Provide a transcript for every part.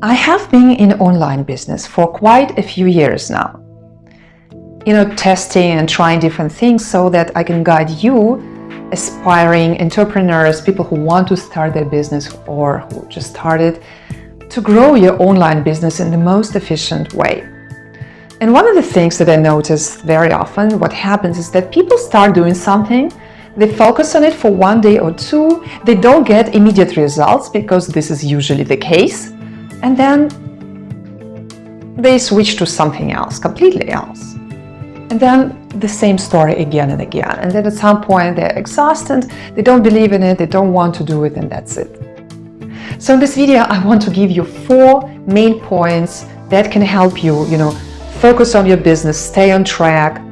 I have been in online business for quite a few years now. Testing and trying different things so that I can guide you, aspiring entrepreneurs, people who want to start their business or who just started, to grow your online business in the most efficient way. And one of the things that I notice very often, what happens is that people start doing something, they focus on it for one day or two, they don't get immediate results because this is usually the case, and then they switch to something else, completely else. And then the same story again and again. And then at some point they're exhausted, they don't believe in it, they don't want to do it, and that's it. So in this video, I want to give you 4 main points that can help you, focus on your business, stay on track,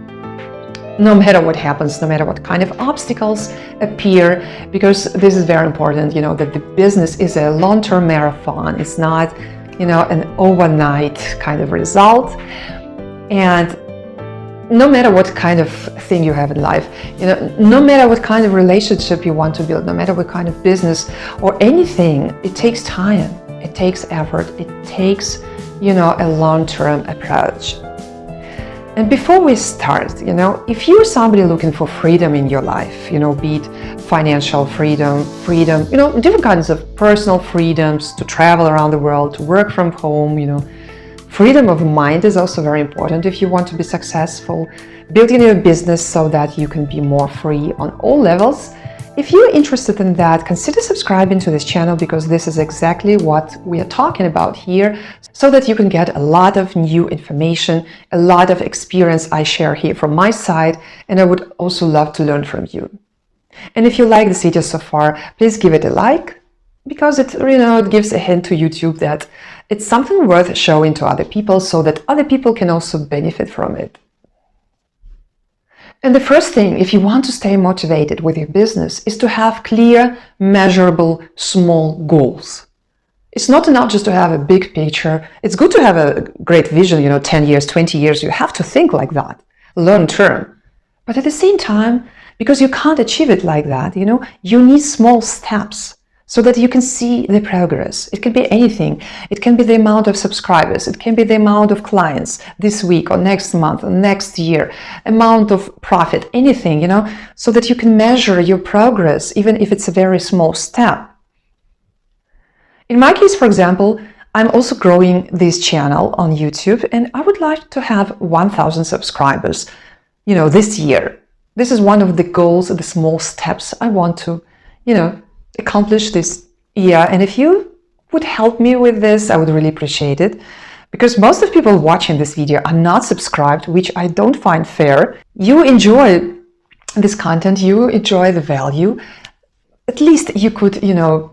no matter what happens, no matter what kind of obstacles appear, because this is very important, that the business is a long-term marathon. It's not, an overnight kind of result. And no matter what kind of thing you have in life, no matter what kind of relationship you want to build, no matter what kind of business or anything, it takes time, it takes effort, it takes, a long-term approach. And before we start, if you're somebody looking for freedom in your life, be it financial freedom, different kinds of personal freedoms, to travel around the world, to work from home, freedom of mind is also very important if you want to be successful, building your business so that you can be more free on all levels. If you're interested in that, consider subscribing to this channel, because this is exactly what we are talking about here, so that you can get a lot of new information, a lot of experience I share here from my side, and I would also love to learn from you. And if you like this video so far, please give it a like, because it gives a hint to YouTube that it's something worth showing to other people so that other people can also benefit from it. And the first thing, if you want to stay motivated with your business, is to have clear, measurable, small goals. It's not enough just to have a big picture. It's good to have a great vision, 10 years, 20 years. You have to think like that, long term. But at the same time, because you can't achieve it like that, you need small steps, so that you can see the progress. It can be anything. It can be the amount of subscribers. It can be the amount of clients this week or next month or next year, amount of profit, anything, so that you can measure your progress, even if it's a very small step. In my case, for example, I'm also growing this channel on YouTube, and I would like to have 1,000 subscribers, this year. This is one of the goals, the small steps I want to, accomplish this year. And if you would help me with this, I would really appreciate it, because most of people watching this video are not subscribed, which I don't find fair. You enjoy this content, you enjoy the value. At least you could,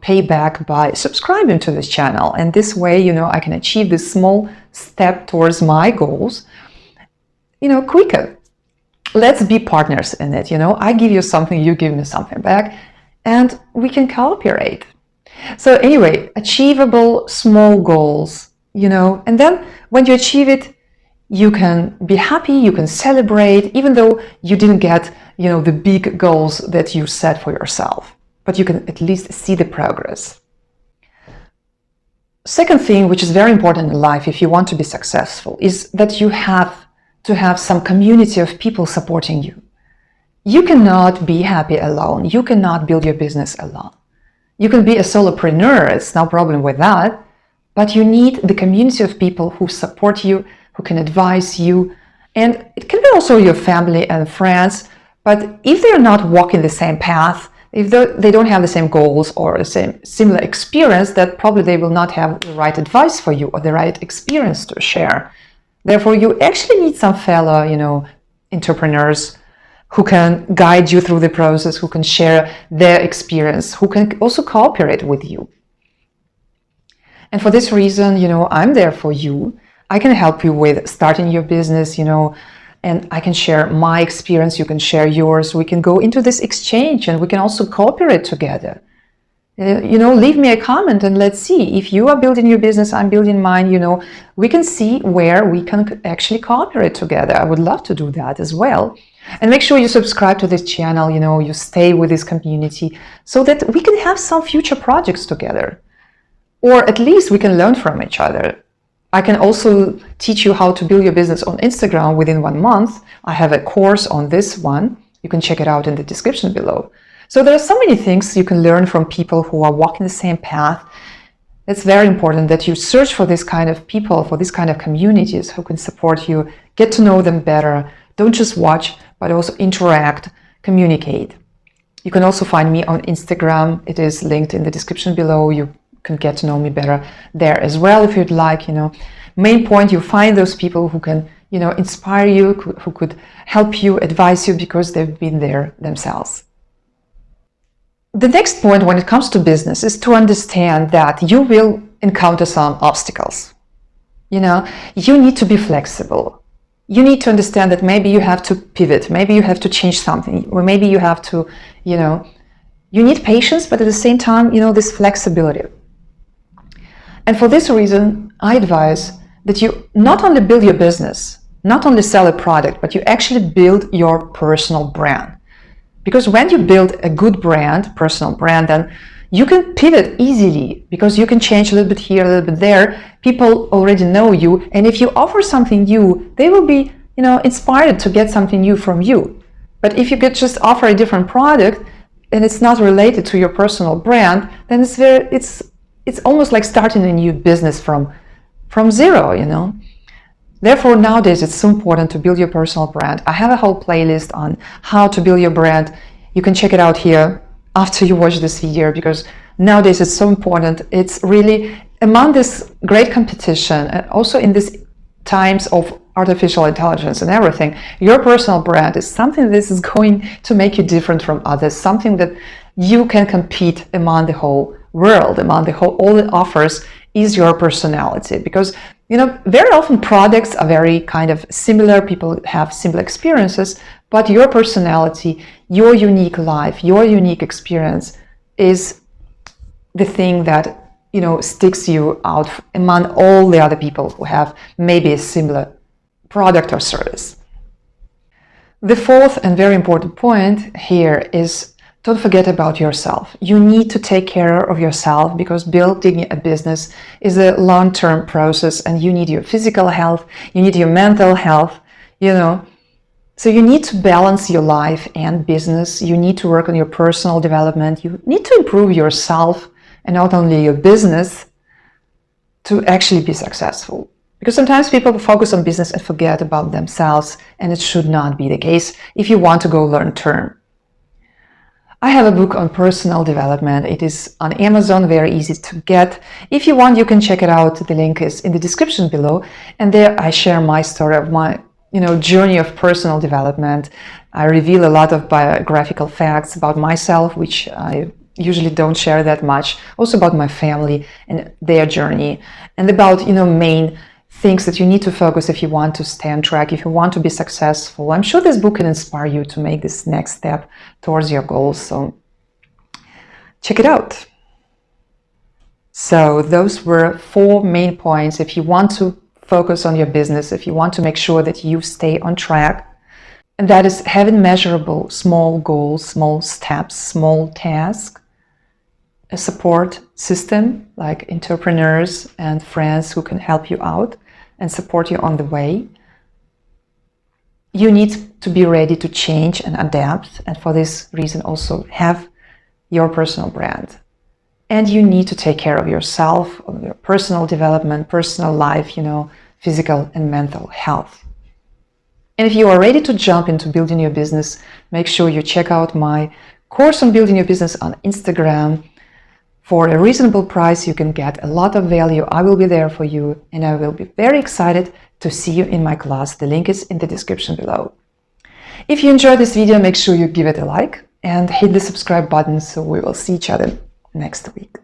pay back by subscribing to this channel. And this way, I can achieve this small step towards my goals, quicker. Let's be partners in it. I give you something, you give me something back, and we can cooperate. So anyway, achievable small goals, and then when you achieve it, you can be happy, you can celebrate, even though you didn't get, the big goals that you set for yourself, but you can at least see the progress. Second thing, which is very important in life if you want to be successful, is that you have to have some community of people supporting you. You cannot be happy alone. You cannot build your business alone. You can be a solopreneur, it's no problem with that, but you need the community of people who support you, who can advise you, and it can be also your family and friends. But if they're not walking the same path, if they don't have the same goals or the same similar experience, that probably they will not have the right advice for you or the right experience to share. Therefore, you actually need some fellow, entrepreneurs who can guide you through the process, who can share their experience, who can also cooperate with you. And for this reason, I'm there for you. I can help you with starting your business, and I can share my experience, you can share yours. We can go into this exchange and we can also cooperate together. Leave me a comment and let's see. If you are building your business, I'm building mine, we can see where we can actually cooperate together. I would love to do that as well. And make sure you subscribe to this channel, you stay with this community so that we can have some future projects together. or at least we can learn from each other. I can also teach you how to build your business on Instagram within 1 month. I have a course on this one. You can check it out in the description below. So there are so many things you can learn from people who are walking the same path. It's very important that you search for this kind of people, for this kind of communities who can support you, get to know them better. Don't just watch, but also interact, communicate. You can also find me on Instagram. It is linked in the description below. You can get to know me better there as well if you'd like. Main point, you find those people who can, inspire you, who could help you, advise you, because they've been there themselves. The next point when it comes to business is to understand that you will encounter some obstacles. You need to be flexible. You need to understand that maybe you have to pivot, maybe you have to change something, or maybe you have to, you need patience, but at the same time, this flexibility. And for this reason, I advise that you not only build your business, not only sell a product, but you actually build your personal brand. Because when you build a good brand, personal brand, then you can pivot easily, because you can change a little bit here, a little bit there. People already know you, and if you offer something new, they will be, inspired to get something new from you. But if you could just offer a different product and it's not related to your personal brand, then it's almost like starting a new business from zero. Therefore, nowadays, it's so important to build your personal brand. I have a whole playlist on how to build your brand. You can check it out here after you watch this video, because nowadays it's so important. It's really among this great competition, and also in these times of artificial intelligence and everything, your personal brand is something that is going to make you different from others, something that you can compete among the whole world, among all the offers is your personality. Because very often products are very kind of similar, people have similar experiences, but your personality, your unique life, your unique experience is the thing that sticks you out among all the other people who have maybe a similar product or service. The fourth and very important point here is, don't forget about yourself. You need to take care of yourself, because building a business is a long-term process, and you need your physical health, you need your mental health, So you need to balance your life and business. You need to work on your personal development. You need to improve yourself and not only your business to actually be successful. Because sometimes people focus on business and forget about themselves, and it should not be the case if you want to go long-term. I have a book on personal development. It is on Amazon, very easy to get. If you want, you can check it out. The link is in the description below. And there I share my story of my, journey of personal development. I reveal a lot of biographical facts about myself, which I usually don't share that much. Also about my family and their journey, and about, main things that you need to focus if you want to stay on track, if you want to be successful. I'm sure this book can inspire you to make this next step towards your goals. So check it out. So those were 4 main points. If you want to focus on your business, if you want to make sure that you stay on track, and that is having measurable small goals, small steps, small tasks, a support system like entrepreneurs and friends who can help you out and support you on the way. You need to be ready to change and adapt, and for this reason also have your personal brand. And you need to take care of yourself, of your personal development, personal life, physical and mental health. And if you are ready to jump into building your business, make sure you check out my course on building your business on Instagram. For a reasonable price, you can get a lot of value. I will be there for you, and I will be very excited to see you in my class. The link is in the description below. If you enjoyed this video, make sure you give it a like and hit the subscribe button, so we will see each other next week.